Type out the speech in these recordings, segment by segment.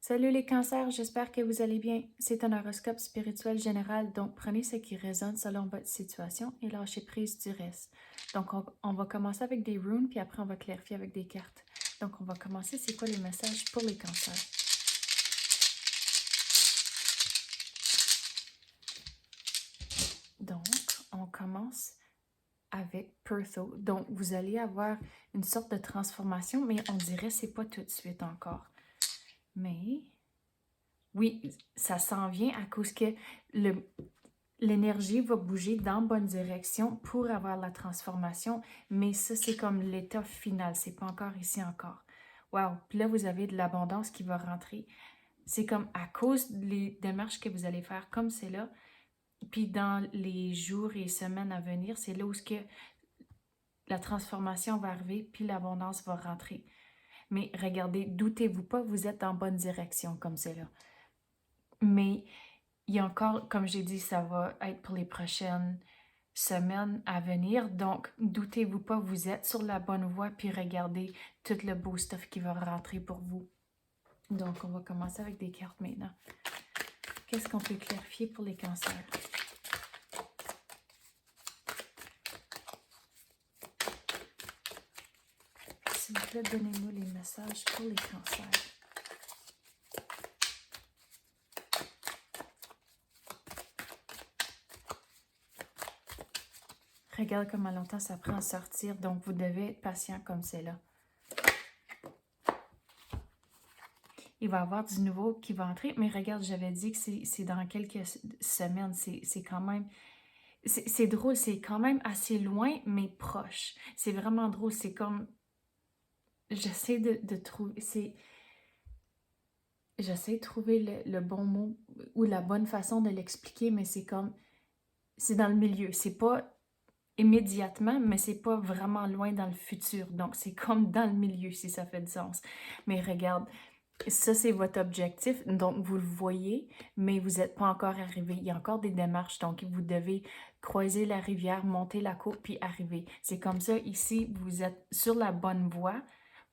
Salut les cancers, j'espère que vous allez bien. C'est un horoscope spirituel général, donc prenez ce qui résonne selon votre situation et lâchez prise du reste. Donc on va commencer avec des runes, puis après on va clarifier avec des cartes. Donc on va commencer, c'est quoi les messages pour les cancers? Donc on commence avec Pertho. Donc vous allez avoir une sorte de transformation, mais on dirait c'est pas tout de suite encore. Mais oui, ça s'en vient à cause que l'énergie va bouger dans la bonne direction pour avoir la transformation, mais ça, c'est comme l'état final. C'est pas encore ici encore. Wow! Puis là, vous avez de l'abondance qui va rentrer. C'est comme à cause des démarches que vous allez faire comme c'est là, puis dans les jours et semaines à venir, c'est là où ce que la transformation va arriver, puis l'abondance va rentrer. Mais regardez, doutez-vous pas, vous êtes en bonne direction comme c'est là. Mais il y a encore, comme j'ai dit, ça va être pour les prochaines semaines à venir. Donc, doutez-vous pas, vous êtes sur la bonne voie, puis regardez tout le beau stuff qui va rentrer pour vous. Donc, on va commencer avec des cartes maintenant. Qu'est-ce qu'on peut clarifier pour les cancers? S'il vous plaît, donnez-nous les messages pour les cancers. Regarde comment longtemps ça prend à sortir, donc vous devez être patient comme c'est là. Il va y avoir du nouveau qui va entrer, mais regarde, j'avais dit que c'est dans quelques semaines, c'est quand même... C'est drôle, c'est quand même assez loin, mais proche. C'est vraiment drôle, c'est comme... J'essaie de trouver... J'essaie de trouver le bon mot ou la bonne façon de l'expliquer, mais c'est comme... C'est dans le milieu, c'est pas immédiatement, mais c'est pas vraiment loin dans le futur. Donc, c'est comme dans le milieu, si ça fait du sens. Mais regarde, ça, c'est votre objectif, donc vous le voyez, mais vous n'êtes pas encore arrivé. Il y a encore des démarches, donc vous devez croiser la rivière, monter la côte, puis arriver. C'est comme ça, ici, vous êtes sur la bonne voie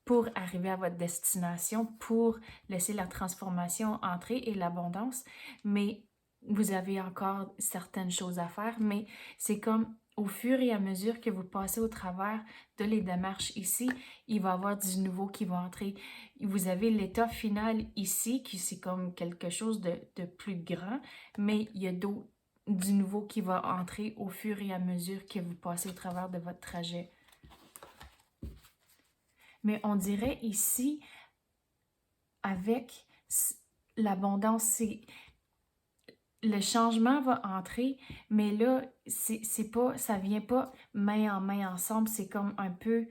pour arriver à votre destination, pour laisser la transformation entrer et l'abondance, mais vous avez encore certaines choses à faire, mais c'est comme au fur et à mesure que vous passez au travers de les démarches ici, il va y avoir du nouveau qui va entrer. Vous avez l'état final ici, qui c'est comme quelque chose de plus grand, mais il y a du nouveau qui va entrer au fur et à mesure que vous passez au travers de votre trajet. Mais on dirait ici, avec l'abondance, c'est le changement va entrer, mais là, c'est pas, ça vient pas main en main ensemble, c'est comme un peu,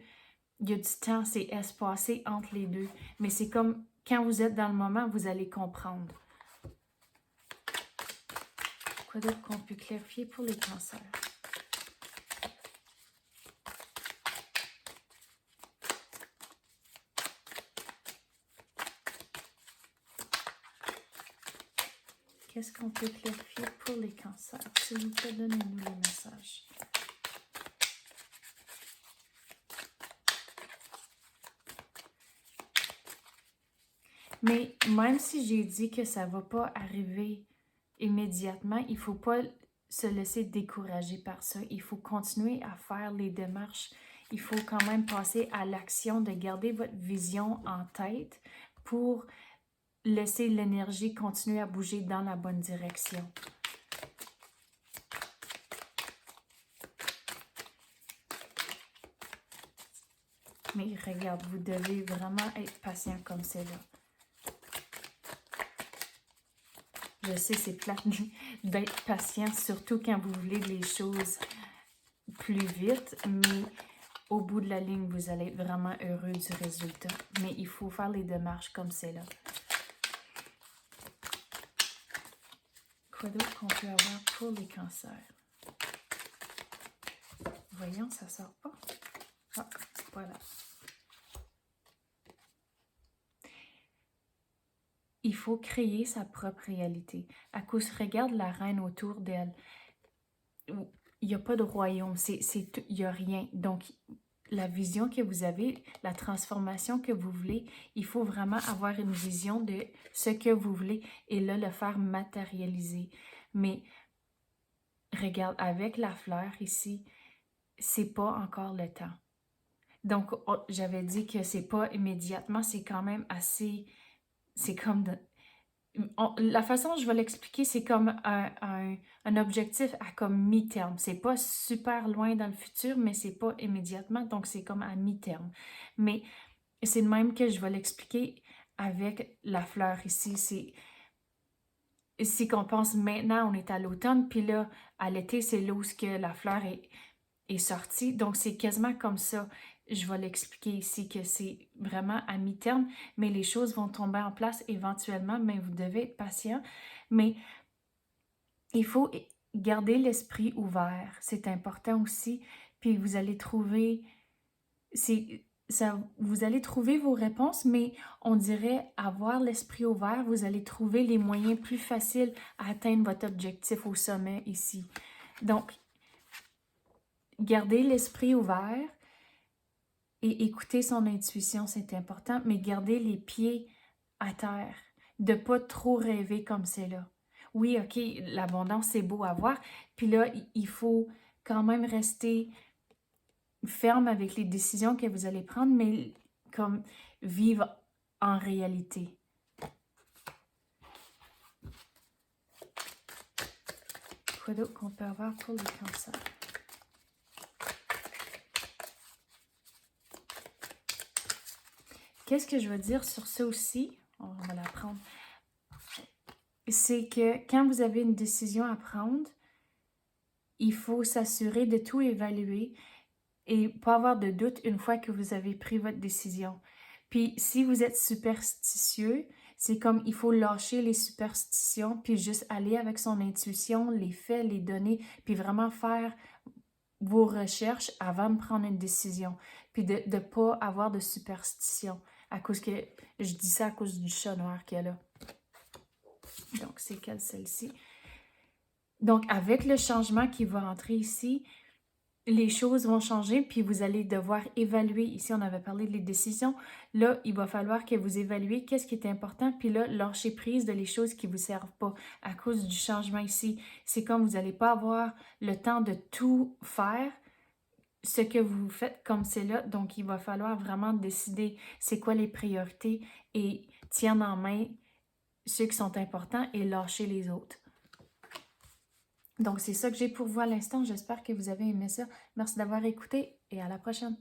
il y a du temps, c'est espacé entre les deux, mais c'est comme quand vous êtes dans le moment, vous allez comprendre. Quoi d'autre qu'on peut clarifier pour les cancers? Qu'est-ce qu'on peut clarifier pour les cancers? S'il vous plaît, donnez-nous les messages. Mais même si j'ai dit que ça ne va pas arriver immédiatement, il ne faut pas se laisser décourager par ça. Il faut continuer à faire les démarches. Il faut quand même passer à l'action de garder votre vision en tête pour laisser l'énergie continuer à bouger dans la bonne direction. Mais regarde, vous devez vraiment être patient comme c'est là. Je sais, c'est plate d'être patient, surtout quand vous voulez les choses plus vite, mais au bout de la ligne, vous allez être vraiment heureux du résultat. Mais il faut faire les démarches comme c'est là. Quoi d'autre qu'on peut avoir pour les cancers? Voyons, ça sort pas. Ah, voilà. Il faut créer sa propre réalité. À cause, regarde la reine autour d'elle. Il n'y a pas de royaume, il n'y a rien. Donc, la vision que vous avez, la transformation que vous voulez, il faut vraiment avoir une vision de ce que vous voulez et là, le faire matérialiser. Mais regarde, avec la fleur ici, c'est pas encore le temps. Donc, j'avais dit que c'est pas immédiatement, c'est quand même assez... C'est comme... la façon dont je vais l'expliquer, c'est comme un objectif à comme mi-terme. C'est pas super loin dans le futur, mais c'est pas immédiatement, donc c'est comme à mi-terme. Mais c'est de même que je vais l'expliquer avec la fleur ici. C'est qu'on pense maintenant, on est à l'automne, puis là, à l'été, c'est là où la fleur est sortie. Donc, c'est quasiment comme ça. Je vais l'expliquer ici, que c'est vraiment à mi-terme, mais les choses vont tomber en place éventuellement, mais vous devez être patient. Mais il faut garder l'esprit ouvert, c'est important aussi. Puis vous allez trouver, vous allez trouver vos réponses, mais on dirait avoir l'esprit ouvert, vous allez trouver les moyens plus faciles à atteindre votre objectif au sommet ici. Donc, gardez l'esprit ouvert et écouter son intuition, c'est important, mais garder les pieds à terre, de ne pas trop rêver comme c'est là. Oui, OK, l'abondance, c'est beau à voir, puis là, il faut quand même rester ferme avec les décisions que vous allez prendre, mais comme vivre en réalité. Quoi d'autre qu'on peut avoir pour les cancers? Qu'est-ce que je veux dire sur ça aussi? On va l'apprendre. C'est que quand vous avez une décision à prendre, il faut s'assurer de tout évaluer et pas avoir de doute une fois que vous avez pris votre décision. Puis si vous êtes superstitieux, c'est comme il faut lâcher les superstitions puis juste aller avec son intuition, les faits, les données, puis vraiment faire vos recherches avant de prendre une décision. Puis de ne pas avoir de superstition à cause que, je dis ça à cause du chat noir qu'elle a. Donc c'est quelle celle-ci? Donc avec le changement qui va entrer ici, les choses vont changer, puis vous allez devoir évaluer. Ici, on avait parlé des décisions. Là, il va falloir que vous évaluez qu'est-ce qui est important, puis là, lâcher prise de les choses qui ne vous servent pas à cause du changement ici. C'est comme vous n'allez pas avoir le temps de tout faire, ce que vous faites comme c'est là. Donc, il va falloir vraiment décider c'est quoi les priorités et tiendre en main ceux qui sont importants et lâcher les autres. Donc, c'est ça que j'ai pour vous à l'instant. J'espère que vous avez aimé ça. Merci d'avoir écouté et à la prochaine.